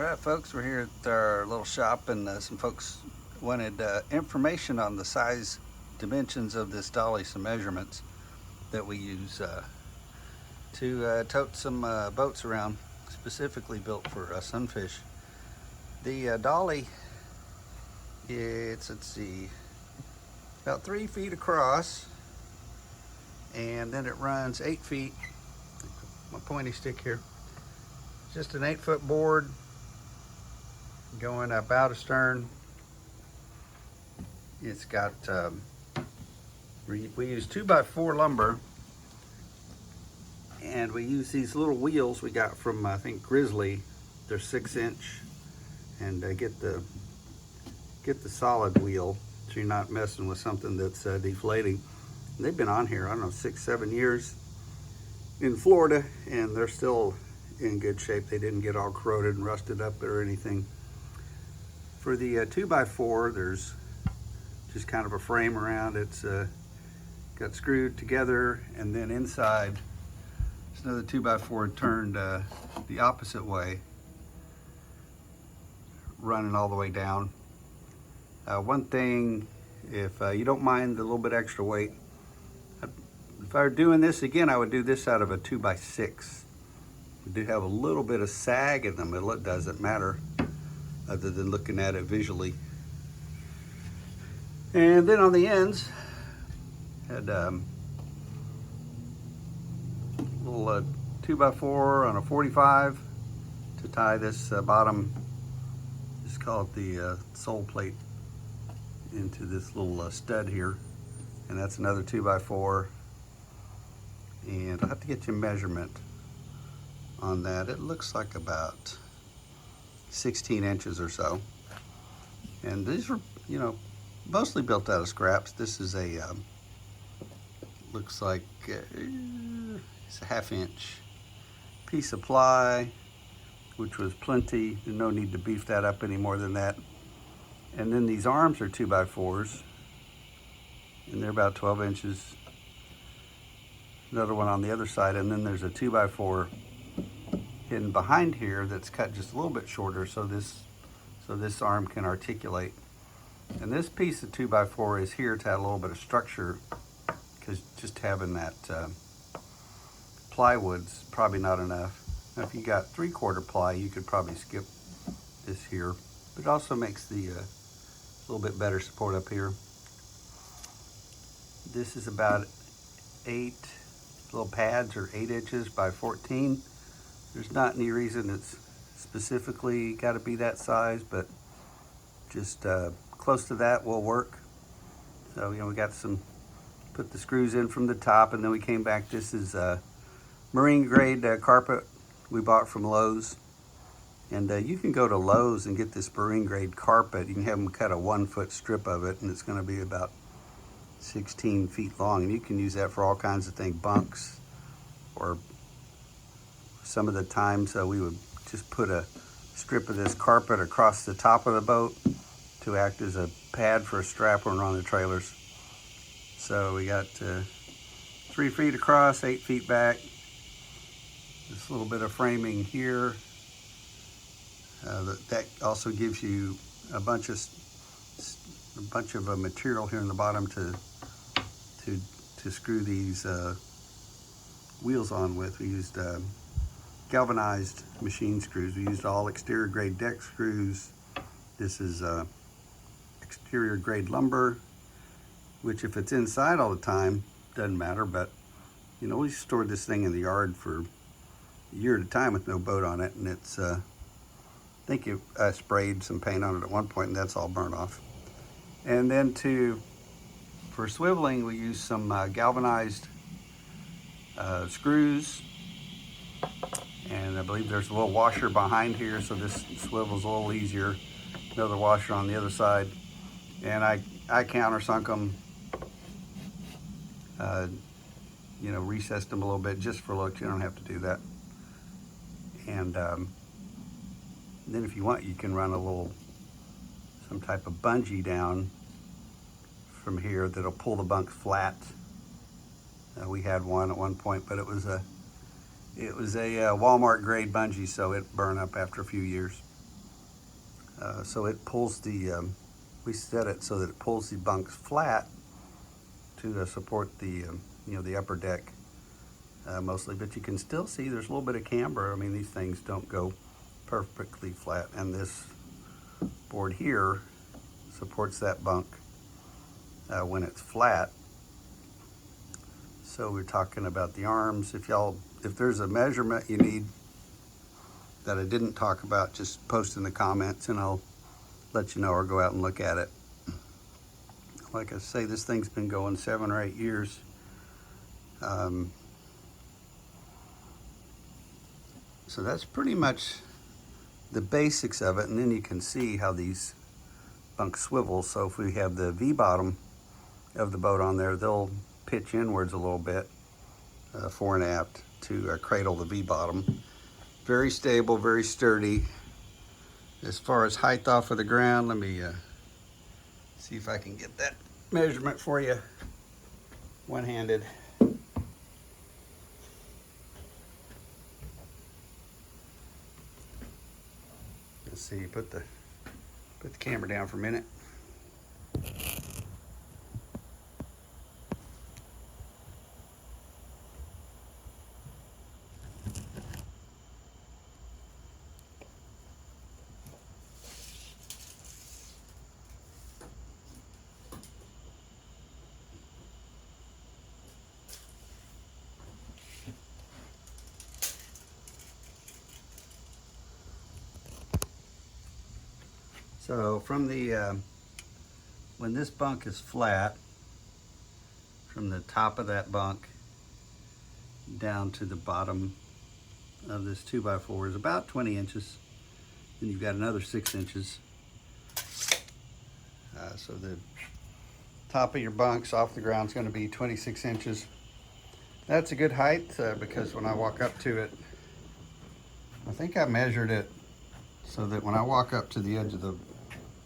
All right, folks, we're here at our little shop, and some folks wanted information on the size dimensions of this dolly, some measurements that we use to tote some boats around, specifically built for Sunfish. The dolly, let's see, about 3 feet across, and then it runs 8 feet. My pointy stick here. Just an 8-foot board going about astern. It's got, we use 2x4 lumber, and we use these little wheels we got from, I think, Grizzly. They're 6-inch, and get the solid wheel so you're not messing with something that's deflating. And they've been on here, I don't know, 6-7 years in Florida, and they're still in good shape. They didn't get all corroded and rusted up or anything. For the 2x4, there's just kind of a frame around. It's got screwed together, and then inside there's another 2x4 turned the opposite way, running all the way down. One thing, if you don't mind the little bit extra weight, if I were doing this again, I would do this out of a 2x6. We do have a little bit of sag in the middle. It doesn't matter other than looking at it visually. And then on the ends, had little 2x4 on a 45 to tie this bottom, just call it the sole plate, into this little stud here. And that's another 2x4. And I'll have to get you a measurement on that. It looks like about 16 inches or so. And these were, mostly built out of scraps. This is a, looks like it's a 1/2-inch piece of ply, which was plenty. There's no need to beef that up any more than that. And then these arms are 2x4s, and they're about 12 inches. Another one on the other side, and then there's a 2x4 hidden behind here that's cut just a little bit shorter, so this arm can articulate. And this piece of 2x4 is here to add a little bit of structure, because just having that plywood's probably not enough. Now, if you got 3/4 ply, you could probably skip this here, but it also makes the little bit better support up here. This is about 8 little pads, or 8 inches by 14. There's not any reason it's specifically got to be that size, but just close to that will work. So, we got put the screws in from the top, and then we came back. This is marine grade carpet we bought from Lowe's. And you can go to Lowe's and get this marine grade carpet. You can have them cut a 1-foot strip of it, and it's going to be about 16 feet long. And you can use that for all kinds of things, bunks, or some of the times we would just put a strip of this carpet across the top of the boat to act as a pad for a strap when we're on the trailers. So we got 3 feet across, 8 feet back. This little bit of framing here. That also gives you a bunch of material here in the bottom to screw these wheels on with. We used galvanized machine screws. We used all exterior grade deck screws. This is exterior grade lumber, which if it's inside all the time, doesn't matter, but we stored this thing in the yard for a year at a time with no boat on it, and it's, I think I sprayed some paint on it at one point, and that's all burnt off. And then for swiveling, we used some galvanized screws. And I believe there's a little washer behind here, so this swivels a little easier. Another washer on the other side. And I countersunk them, recessed them a little bit just for looks. You don't have to do that. And then if you want, you can run some type of bungee down from here that'll pull the bunks flat. We had one at one point, but it was a Walmart grade bungee, so it burned up after a few years. So it pulls we set it so that it pulls the bunks flat to support the, the upper deck mostly. But you can still see there's a little bit of camber. I mean, these things don't go perfectly flat. And this board here supports that bunk when it's flat. So we're talking about the arms. If there's a measurement you need that I didn't talk about, just post in the comments and I'll let you know, or go out and look at it. Like I say, this thing's been going 7 or 8 years. So that's pretty much the basics of it, and then you can see how these bunks swivel. So if we have the V-bottom of the boat on there, they'll pitch inwards a little bit, fore and aft, to cradle the V-bottom. Very stable, very sturdy. As far as height off of the ground, let me see if I can get that measurement for you one-handed. Let's see, put the camera down for a minute. So from the, when this bunk is flat, from the top of that bunk down to the bottom of this 2x4 is about 20 inches. Then you've got another 6 inches. So the top of your bunks off the ground is going to be 26 inches. That's a good height because when I walk up to it, I think I measured it so that when I walk up to the edge of the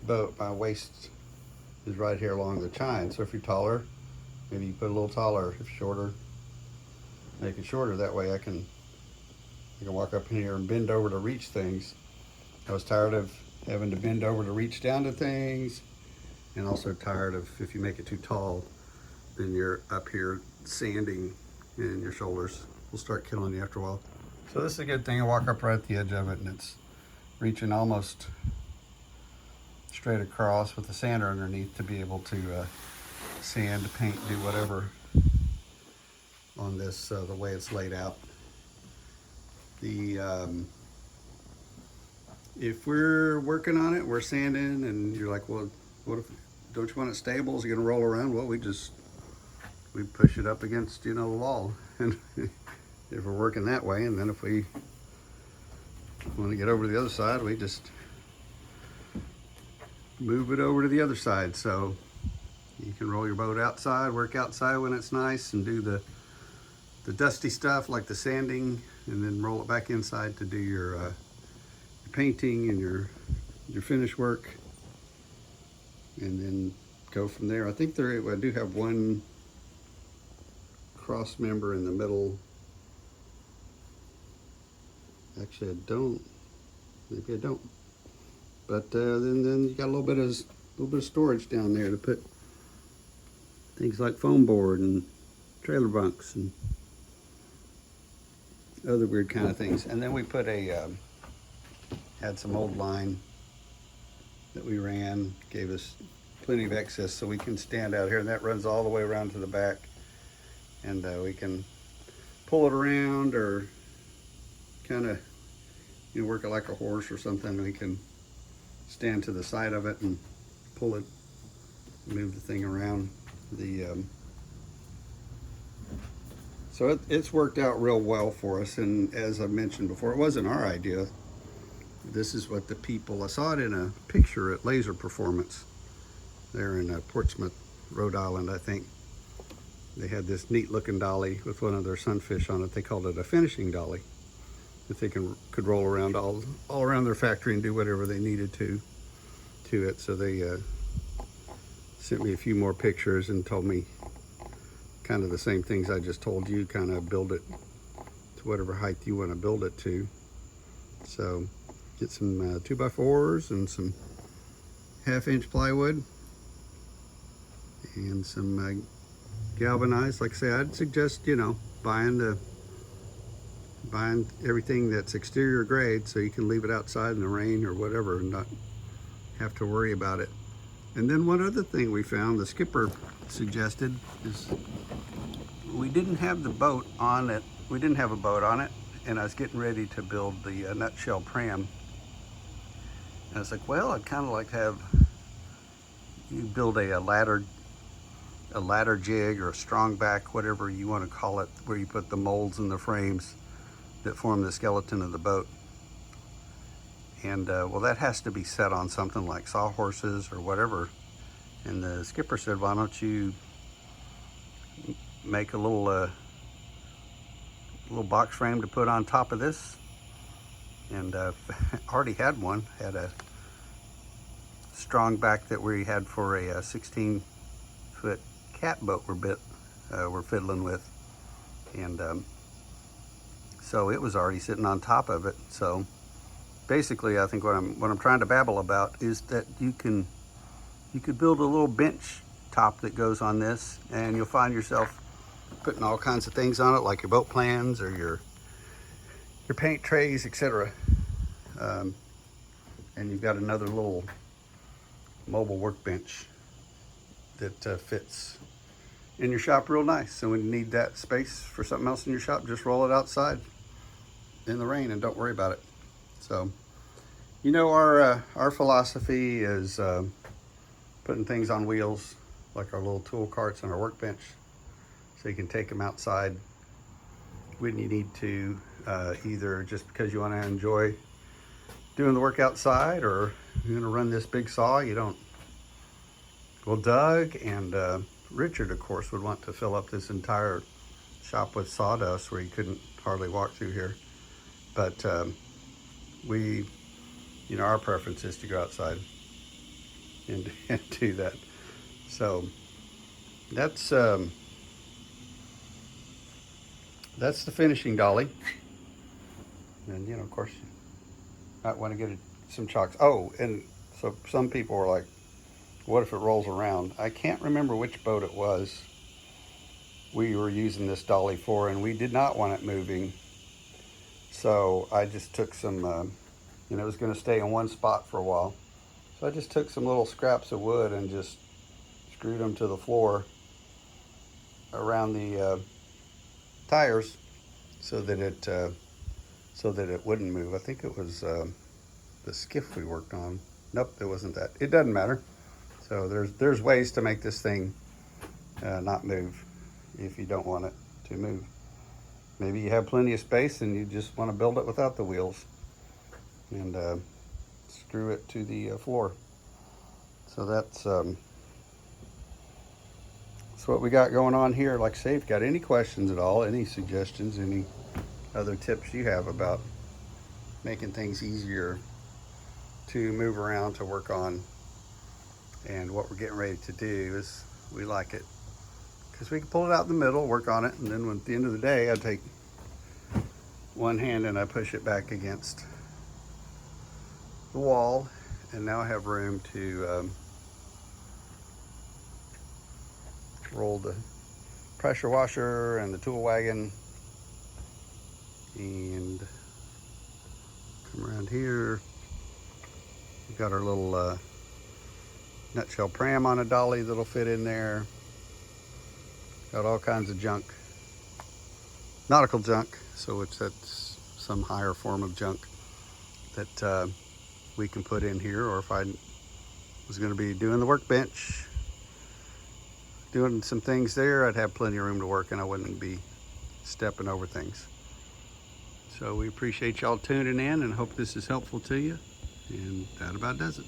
boat, my waist is right here along the chine. So if you're taller, maybe you put a little taller. If shorter, make it shorter. That way I can walk up in here and bend over to reach things. I was tired of having to bend over to reach down to things, and also tired of, if you make it too tall, then you're up here sanding and your shoulders will start killing you after a while. So this is a good thing. I walk up right at the edge of it and it's reaching almost straight across with the sander underneath to be able to sand, paint, do whatever on this the way it's laid out. If we're working on it, we're sanding, and you're like, well, what if, don't you want it stable? Is it gonna roll around? Well, we push it up against, the wall, and if we're working that way, and then if we want to get over to the other side, we just move it over to the other side. So you can roll your boat outside, work outside when it's nice, and do the dusty stuff like the sanding, and then roll it back inside to do your painting and your finish work, and then go from there. I think I do have one cross member in the middle. Actually, I don't. Maybe I don't. But then you got a little bit of storage down there to put things like foam board and trailer bunks and other weird kind of things. And then we put had some old line that we ran, gave us plenty of excess so we can stand out here, and that runs all the way around to the back, and we can pull it around or kind of work it like a horse or something. We can stand to the side of it and pull it, move the thing around. So it's worked out real well for us, and as I mentioned before, it wasn't our idea. This is what the people, I saw it in a picture at Laser Performance there in Portsmouth, Rhode Island, I think. They had this neat looking dolly with one of their sunfish on it. They called it a finishing dolly, that they could roll around all around their factory and do whatever they needed to it. So they sent me a few more pictures and told me kind of the same things I just told you, kind of build it to whatever height you want to build it to. So Get some 2x4s and some 1/2-inch plywood and some galvanized. Like I say, I'd suggest, you know, buying everything that's exterior grade so you can leave it outside in the rain or whatever and not have to worry about it. And then one other thing we found, the skipper suggested, is we didn't have the boat on it. We didn't have a boat on it, and I was getting ready to build the nutshell pram. And I was like, well, I'd kind of like to have you build a ladder jig or a strong back, whatever you want to call it, where you put the molds and the frames that form the skeleton of the boat. And well, that has to be set on something like sawhorses or whatever. And the skipper said, why don't you make a little box frame to put on top of this? And already had one, had a strong back that we had for a 16-foot cat boat we're fiddling with. And so it was already sitting on top of it. So basically, I think what I'm trying to babble about is that you could build a little bench top that goes on this, and you'll find yourself putting all kinds of things on it, like your boat plans or your paint trays, etc. And you've got another little mobile workbench that fits in your shop real nice. So when you need that space for something else in your shop, just roll it outside in the rain and don't worry about it. So, you know, our philosophy is putting things on wheels, like our little tool carts and our workbench, so you can take them outside when you need to, either just because you want to enjoy doing the work outside, or you're going to run this big saw. You don't. Well, Doug and Richard, of course, would want to fill up this entire shop with sawdust where you couldn't hardly walk through here. But we, you know, our preference is to go outside and do that. So that's the finishing dolly. And, you know, of course, you might want to get some chocks. Oh, and so some people were like, what if it rolls around? I can't remember which boat it was we were using this dolly for, and we did not want it moving. So I just took some, you know, it was going to stay in one spot for a while. So I just took some little scraps of wood and just screwed them to the floor around the tires so that it wouldn't move. I think it was the skiff we worked on. Nope, it wasn't that. It doesn't matter. So there's ways to make this thing not move if you don't want it to move. Maybe you have plenty of space and you just want to build it without the wheels and screw it to the floor. So that's what we got going on here. Like I say, if you've got any questions at all, any suggestions, any other tips you have about making things easier to move around, to work on, and what we're getting ready to do, is we like it because we can pull it out in the middle, work on it, and then at the end of the day, I take one hand and I push it back against the wall, and now I have room to roll the pressure washer and the tool wagon, and come around here. We've got our little nutshell pram on a dolly that'll fit in there. Got all kinds of junk, nautical junk, so that's some higher form of junk that we can put in here. Or if I was going to be doing the workbench, doing some things there, I'd have plenty of room to work and I wouldn't be stepping over things. So we appreciate y'all tuning in and hope this is helpful to you, and that about does it.